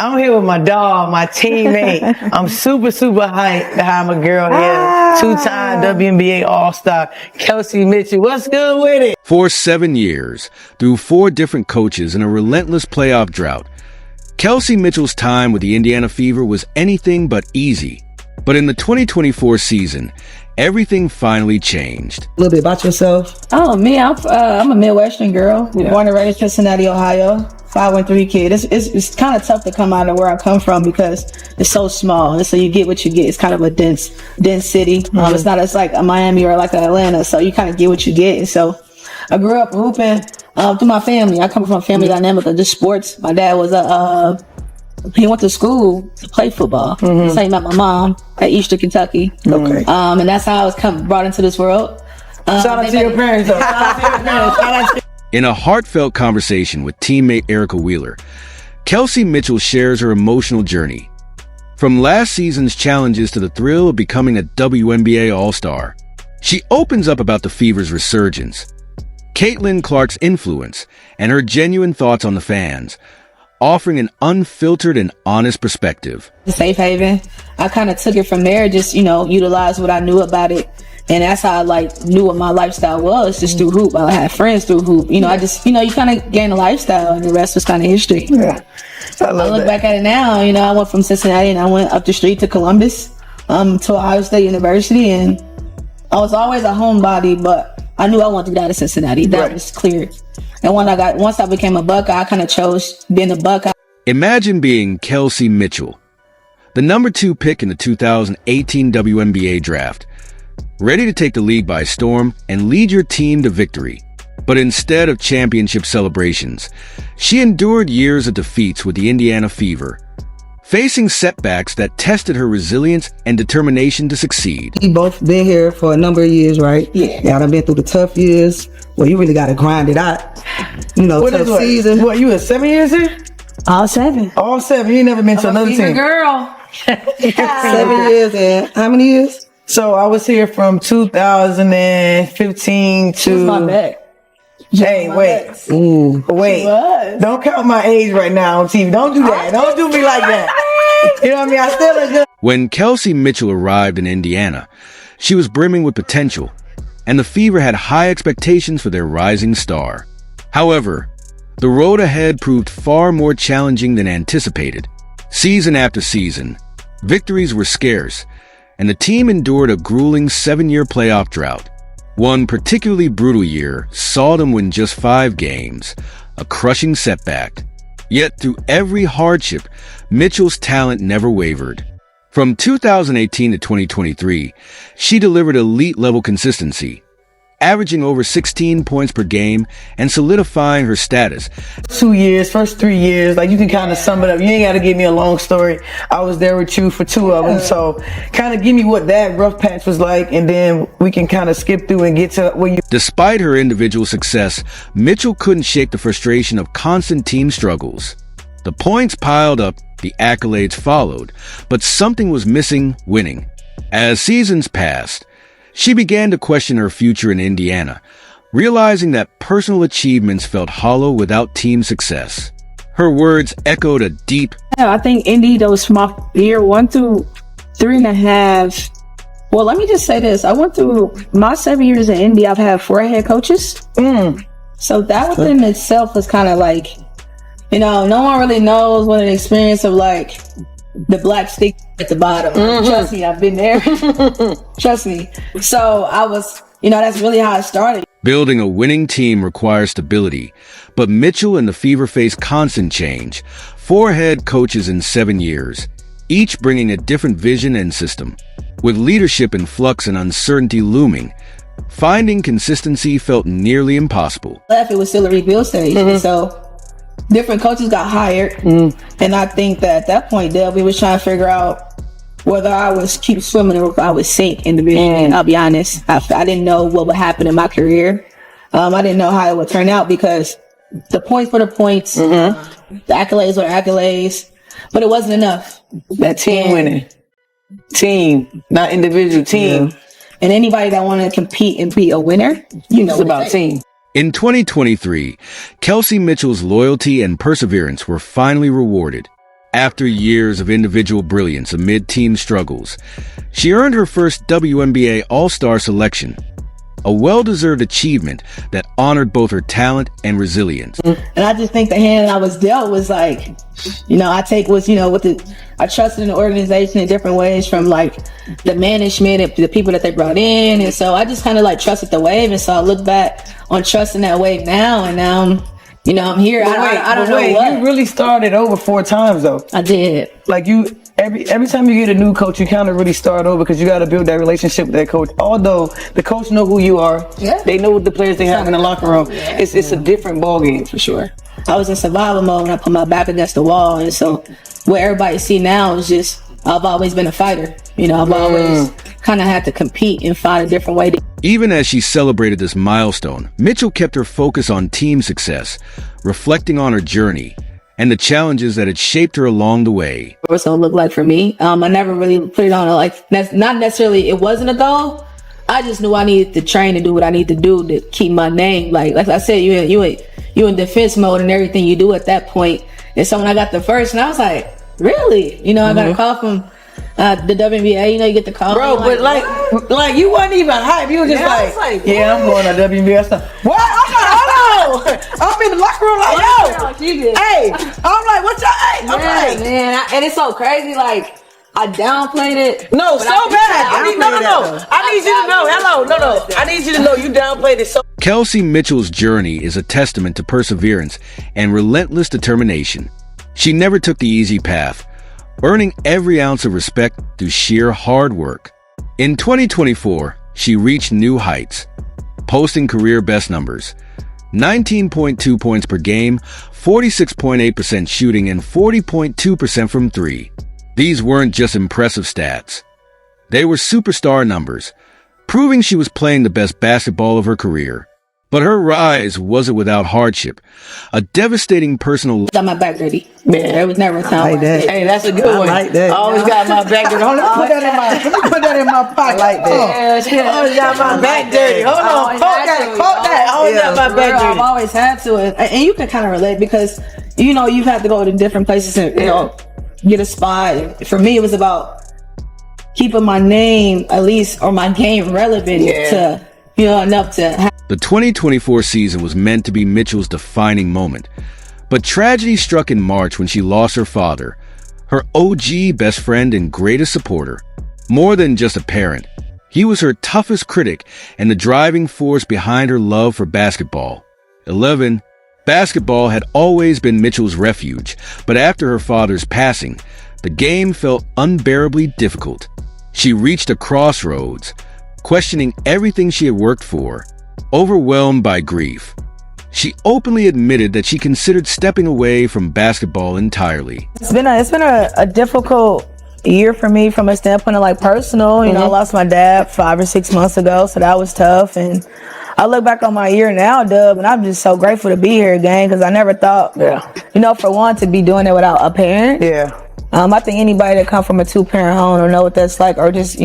I'm here with my dog, my teammate. I'm super, super hyped to have my girl here. Two-time WNBA All-Star, Kelsey Mitchell. What's good with it? For 7 years, through 4 different coaches and a relentless playoff drought, Kelsey Mitchell's time with the Indiana Fever was anything but easy. But in the 2024 season, everything finally changed. A little bit about yourself. Oh, me, I'm a Midwestern girl, born and raised in Cincinnati, Ohio. 513 kid. It's kind of tough to come out of where I come from because it's so small, and so you get what you get. It's kind of a dense city. It's not as like a Miami or like a Atlanta, so you kind of get what you get. And so I grew up hooping through my family. I come from a family dynamic of just sports. My dad was he went to school to play football. Same met my mom at Eastern Kentucky. Okay. And that's how I was brought into this world. Shout out to your parents, though. Shout out to In a heartfelt conversation with teammate Erica Wheeler, Kelsey Mitchell shares her emotional journey. From last season's challenges to the thrill of becoming a WNBA All-Star, she opens up about the Fever's resurgence, Caitlin Clark's influence, and her genuine thoughts on the fans, offering an unfiltered and honest perspective. Safe haven. I kind of took it from there, just, utilized what I knew about it. And that's how I knew what my lifestyle was, just through hoop. I had friends through hoop. I just, you kind of gain a lifestyle, and the rest was kind of history. Yeah. I look back at it now, I went from Cincinnati and I went up the street to Columbus, to Ohio State University, and I was always a homebody, but I knew I wanted to get out of Cincinnati. That was clear. And once I became a Buckeye, I kind of chose being a Buckeye. Imagine being Kelsey Mitchell, the number 2 pick in the 2018 WNBA draft, ready to take the league by storm and lead your team to victory. But instead of championship celebrations, she endured years of defeats with the Indiana Fever, facing setbacks that tested her resilience and determination to succeed. We both been here for a number of years, right? Yeah. Y'all done been through the tough years. Well, you really got to grind it out. Tough season. What, you had 7 years here? All 7. All 7. You ain't never been to another team. Girl. 7 years, and how many years? So I was here from 2015 to. My back. Hey, wait. Wait. Don't count my age right now on TV. Don't do that. Don't do me like that. You know what I mean? I still look good. When Kelsey Mitchell arrived in Indiana, she was brimming with potential, and the Fever had high expectations for their rising star. However, the road ahead proved far more challenging than anticipated. Season after season, victories were scarce, and the team endured a grueling 7-year playoff drought. One particularly brutal year saw them win just 5 games, a crushing setback. Yet through every hardship, Mitchell's talent never wavered. From 2018 to 2023, she delivered elite-level consistency, averaging over 16 points per game and solidifying her status. 2 years, first 3 years, you can kind of sum it up. You ain't got to give me a long story. I was there with you for 2 of them. So kind of give me what that rough patch was like, and then we can kind of skip through and get to where you... Despite her individual success, Mitchell couldn't shake the frustration of constant team struggles. The points piled up, the accolades followed, but something was missing: winning. As seasons passed, she began to question her future in Indiana, realizing that personal achievements felt hollow without team success. Her words echoed a deep... I think Indy, those my year 1 through 3.5. Well, let me just say this. I went through my 7 years in Indy. I've had 4 head coaches. So that within itself was kind of no one really knows what an experience of the black stick at the bottom. Trust me, I've been there. Trust me. So I was, that's really how it started. Building a winning team requires stability, but Mitchell and the Fever faced constant change. 4 head coaches in 7 years, each bringing a different vision and system. With leadership in flux and uncertainty looming, finding consistency felt nearly impossible. It was still a rebuild stage, so different coaches got hired, and I think that at that point, Delby was trying to figure out whether I was keep swimming or if I would sink in the division. I'll be honest, I didn't know what would happen in my career. I didn't know how it would turn out because the points were the points, the accolades were accolades, but it wasn't enough. That team winning. Team, not individual, team. And anybody that wanted to compete and be a winner, it's about team. In 2023, Kelsey Mitchell's loyalty and perseverance were finally rewarded. After years of individual brilliance amid team struggles, she earned her first WNBA All-Star selection, a well-deserved achievement that honored both her talent and resilience. And I just think the hand I was dealt was like, I trusted in the organization in different ways, from like the management and the people that they brought in. And so I just kind of like trusted the wave. And so I look back on trusting that wave now, and now I'm here. I don't know what. You really started over 4 times though. I did. Like every time you get a new coach, you kind of really start over because you got to build that relationship with that coach. Although the coach know who you are, they know what the players they have in the locker room. It's a different ball game for sure. I was in survival mode when I put my back against the wall, and so what everybody see now is just I've always been a fighter. I've always kind of had to compete and find a different way. Even as she celebrated this milestone, Mitchell kept her focus on team success, reflecting on her journey and the challenges that had shaped her along the way. What's it look like for me? I never really put it on not necessarily. It wasn't a goal. I just knew I needed to train and do what I need to do to keep my name. Like I said, you in defense mode and everything you do at that point. And so when I got the first, and I was like, really? I got a call from the WNBA. You get the call. Bro, but like you wasn't even hype. You were just I'm going to WNBA stuff. What? I'm like, hold on. I'm in the locker room like, yo. Hey, I'm like, what's your age? I'm like, man, and it's so crazy. Like, I downplayed it. No, so bad. I need you to know. Hello, I need you to know you downplayed it so. Kelsey Mitchell's journey is a testament to perseverance and relentless determination. She never took the easy path, earning every ounce of respect through sheer hard work. In 2024, she reached new heights, posting career best numbers: 19.2 points per game, 46.8% shooting, and 40.2% from 3. These weren't just impressive stats. They were superstar numbers, proving she was playing the best basketball of her career. But her rise wasn't without hardship. A devastating personal... Got my back dirty. Man, there was never a time like that. Hey, that's a good one. I like that. I always got my back dirty. Hold on, let me put that in my pocket. I like that. I always got my back dirty. Hold on, quote that. I always got my back dirty. I've always had to. And you can kind of relate because, you've had to go to different places and, get a spot. For me, it was about keeping my name, at least, or my game relevant to, enough to have. The 2024 season was meant to be Mitchell's defining moment, but tragedy struck in March when she lost her father, her OG best friend and greatest supporter. More than just a parent, he was her toughest critic and the driving force behind her love for basketball. 11. Basketball had always been Mitchell's refuge, but after her father's passing, the game felt unbearably difficult. She reached a crossroads, questioning everything she had worked for. Overwhelmed by grief, she openly admitted that she considered stepping away from basketball entirely. It's been a difficult year for me from a standpoint of like personal. I lost my dad 5 or 6 months ago, so that was tough. And I look back on my year now, Dub, and I'm just so grateful to be here again because I never thought, for one, to be doing it without a parent. Yeah. I think anybody that come from a 2-parent home or know what that's like, or just,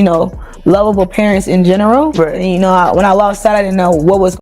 lovable parents in general. Right. And, when I lost that, I didn't know what was